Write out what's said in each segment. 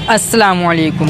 अस्सलामुअलैकुम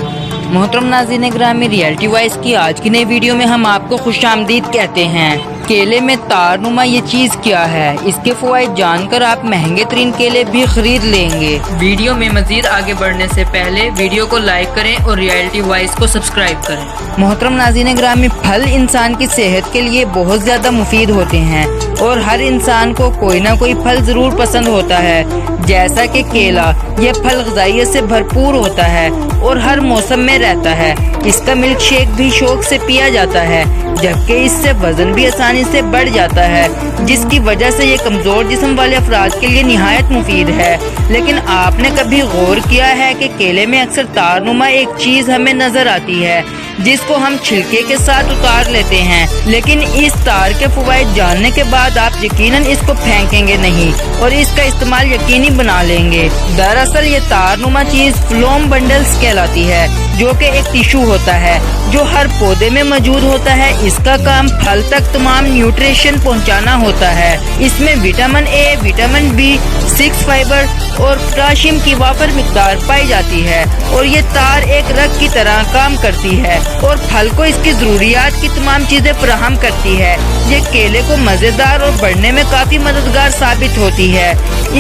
मोहतरम नाज़रीन ग्रामी, रियलिटी वॉइस की आज की नई वीडियो में हम आपको खुशामदीद कहते हैं। केले में तारनुमा ये चीज़ क्या है, इसके फ़वाइद जानकर आप महंगे तरीन केले भी खरीद लेंगे। वीडियो में मज़ीद आगे बढ़ने से पहले वीडियो को लाइक करें और रियलिटी वॉइस को सब्सक्राइब करें। मोहतरम नाज़रीन ग्रामी, फल इंसान की सेहत के लिए बहुत ज़्यादा मुफीद होते हैं और हर इंसान को कोई ना कोई फल ज़रूर पसंद होता है। जैसा कि केला, यह फल ग़िज़ाइयत से भरपूर होता है और हर मौसम में रहता है। इसका मिल्क शेक भी शौक से पिया जाता है, जबकि इससे वज़न भी आसानी से बढ़ जाता है, जिसकी वजह से ये कमज़ोर जिस्म वाले अफराद के लिए निहायत मुफीद है। लेकिन आपने कभी गौर किया है कि केले में अक्सर तारनुमा एक चीज़ हमें नज़र आती है, जिसको हम छिलके के साथ उतार लेते हैं, लेकिन इस तार के फ़वाइद जानने के बाद आप यकीनन इसको फेंकेंगे नहीं और इसका इस्तेमाल यकीनी बना लेंगे। दरअसल ये तारनुमा चीज़ फ्लोम बंडल्स कहलाती है, जो कि एक टिश्यू होता है जो हर पौधे में मौजूद होता है। इसका काम फल तक तमाम न्यूट्रिशन पहुंचाना होता है। इसमें vitamin A, vitamin B6, fibre और पोटाशियम की वाफर मिकदार पाई जाती है और ये तार एक रग की तरह काम करती है और फल को इसकी ज़रूरियात की तमाम चीज़ें फराहम करती है। ये केले को मज़ेदार और बढ़ने में काफ़ी मददगार साबित होती है।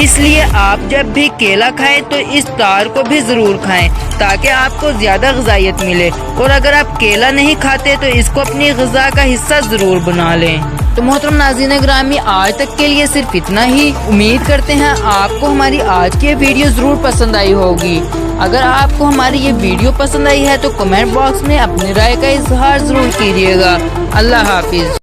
इसलिए आप जब भी केला खाएं तो इस तार को भी ज़रूर खाएं, ताकि आपको ज़्यादा ग़िज़ाइयत मिले। और अगर आप केला नहीं खाते तो इसको अपनी ग़िज़ा का हिस्सा ज़रूर बना लें। तो मोहतरम नाज़रीन ग्रामी, आज तक के लिए सिर्फ इतना ही। उम्मीद करते हैं आपको हमारी आज की वीडियो ज़रूर पसंद आई होगी। अगर आपको हमारी ये वीडियो पसंद आई है तो कमेंट बॉक्स में अपनी राय का इजहार ज़रूर कीजिएगा। अल्लाह हाफिज़।